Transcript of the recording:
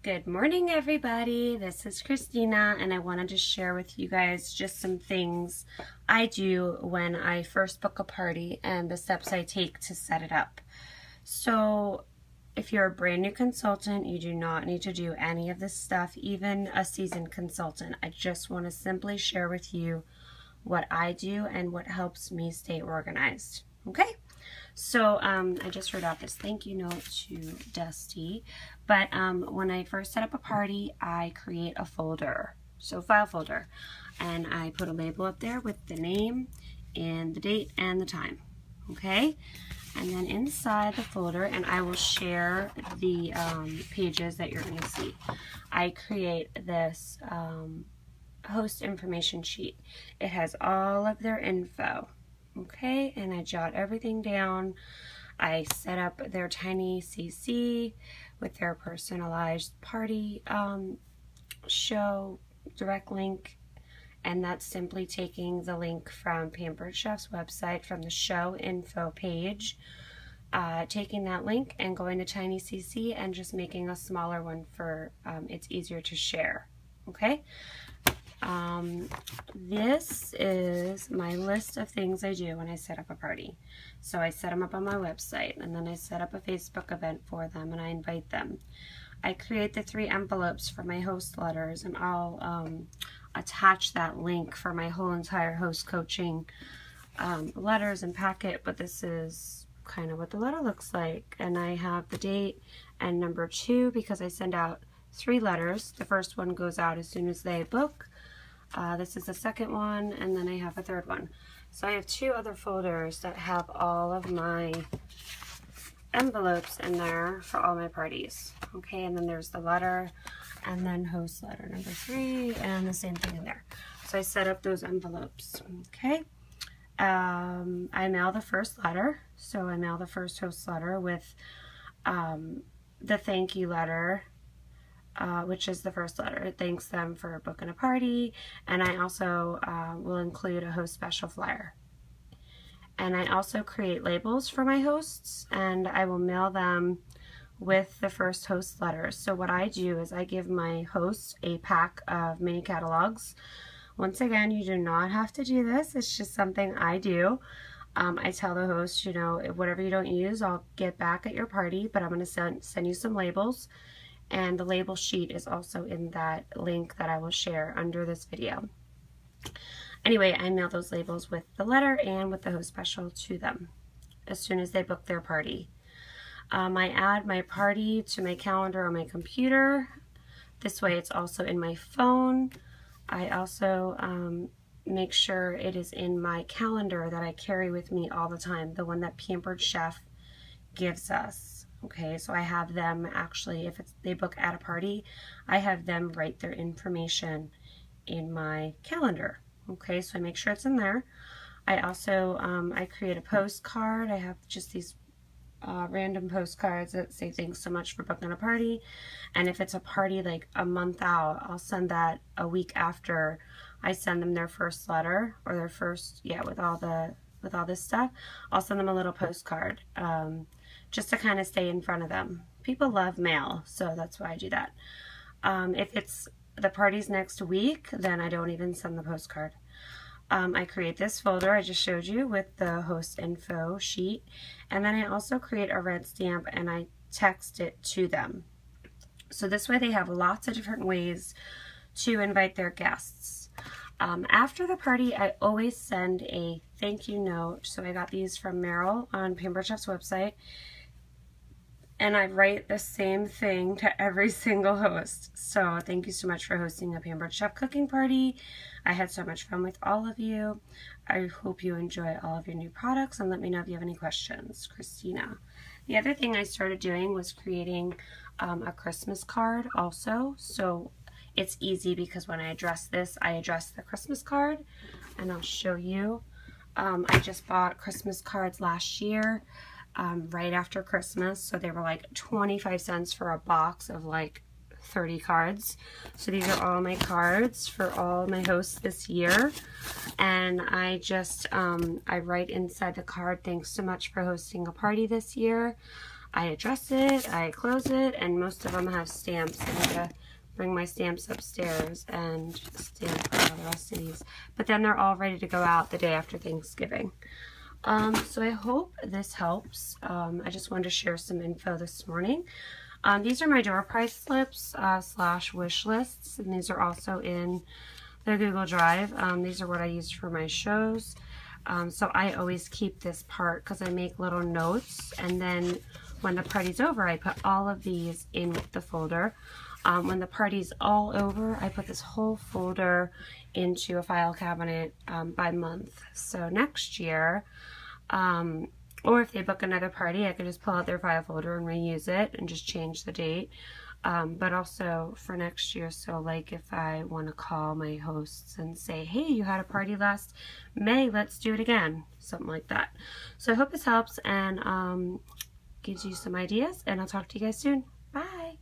Good morning, everybody. This is Christina, and I wanted to share with you guys just some things I do when I first book a party and the steps I take to set it up. So if you're a brand new consultant, you do not need to do any of this stuff, even a seasoned consultant. I just want to simply share with you what I do and what helps me stay organized. Okay? So I just wrote out this thank you note to Dusty, but when I first set up a party, I create a folder, so file folder, and I put a label up there with the name and the date and the time, okay? And then inside the folder, and I will share the pages that you're going to see, I create this host information sheet. It has all of their info. Okay, and I jot everything down. I set up their tiny CC with their personalized party show direct link, and that's simply taking the link from Pampered Chef's website from the show info page, taking that link and going to tiny CC and just making a smaller one for it's easier to share. Okay. This is my list of things I do when I set up a party. So I set them up on my website, and then I set up a Facebook event for them, and I invite them. I create the 3 envelopes for my host letters, and I'll attach that link for my whole entire host coaching letters and packet, but this is kind of what the letter looks like. And I have the date and number 2 because I send out 3 letters. The first one goes out as soon as they book. This is the second one, and then I have a third one. So I have 2 other folders that have all of my envelopes in there for all my parties. Okay, and then there's the letter, and then host letter number 3, and the same thing in there. So I set up those envelopes. Okay, I mail the first letter. So I mail the first host letter with the thank you letter, which is the first letter. It thanks them for booking a party, and I also will include a host special flyer. And I also create labels for my hosts, and I will mail them with the first host letters. So what I do is I give my hosts a pack of mini catalogs. Once again, you do not have to do this. It's just something I do. I tell the host, you know, whatever you don't use, I'll get back at your party, but I'm going to send you some labels. And the label sheet is also in that link that I will share under this video. Anyway, I mail those labels with the letter and with the host special to them as soon as they book their party. I add my party to my calendar on my computer. This way it's also in my phone. I also make sure it is in my calendar that I carry with me all the time, the one that Pampered Chef gives us. Okay, so I have them actually, if they book at a party, I have them write their information in my calendar. Okay, so I make sure it's in there. I also, I create a postcard. I have just these random postcards that say thanks so much for booking a party. And if it's a party like a month out, I'll send that a week after I send them their first letter, or their first, yeah, with all this stuff. I'll send them a little postcard. Just to kind of stay in front of them. People love mail, so that's why I do that. If it's the party's next week, then I don't even send the postcard. I create this folder I just showed you with the host info sheet, and then I also create a red stamp and I text it to them. So this way they have lots of different ways to invite their guests. After the party, I always send a thank you note. So I got these from Meryl on Pampered Chef's website. And I write the same thing to every single host. So thank you so much for hosting a Pampered Chef cooking party. I had so much fun with all of you. I hope you enjoy all of your new products, and let me know if you have any questions. Christina. The other thing I started doing was creating a Christmas card also. So it's easy because when I address this, I address the Christmas card, and I'll show you. I just bought Christmas cards last year. Right after Christmas, so they were like 25 cents for a box of like 30 cards. So these are all my cards for all my hosts this year, and I just I write inside the card, thanks so much for hosting a party this year. I address it, I close it, and most of them have stamps. I'm gonna bring my stamps upstairs and stamp the rest of these. But then they're all ready to go out the day after Thanksgiving. So I hope this helps. I just wanted to share some info this morning. These are my door prize slips / wish lists, and these are also in the Google Drive. These are what I use for my shows. So I always keep this part because I make little notes, and then when the party's over, I put all of these in the folder. When the party's all over, I put this whole folder into a file cabinet by month. So next year, or if they book another party, I could just pull out their file folder and reuse it and just change the date. But also for next year, so like if I want to call my hosts and say, hey, you had a party last May, let's do it again, something like that. So I hope this helps and gives you some ideas, and I'll talk to you guys soon. Bye!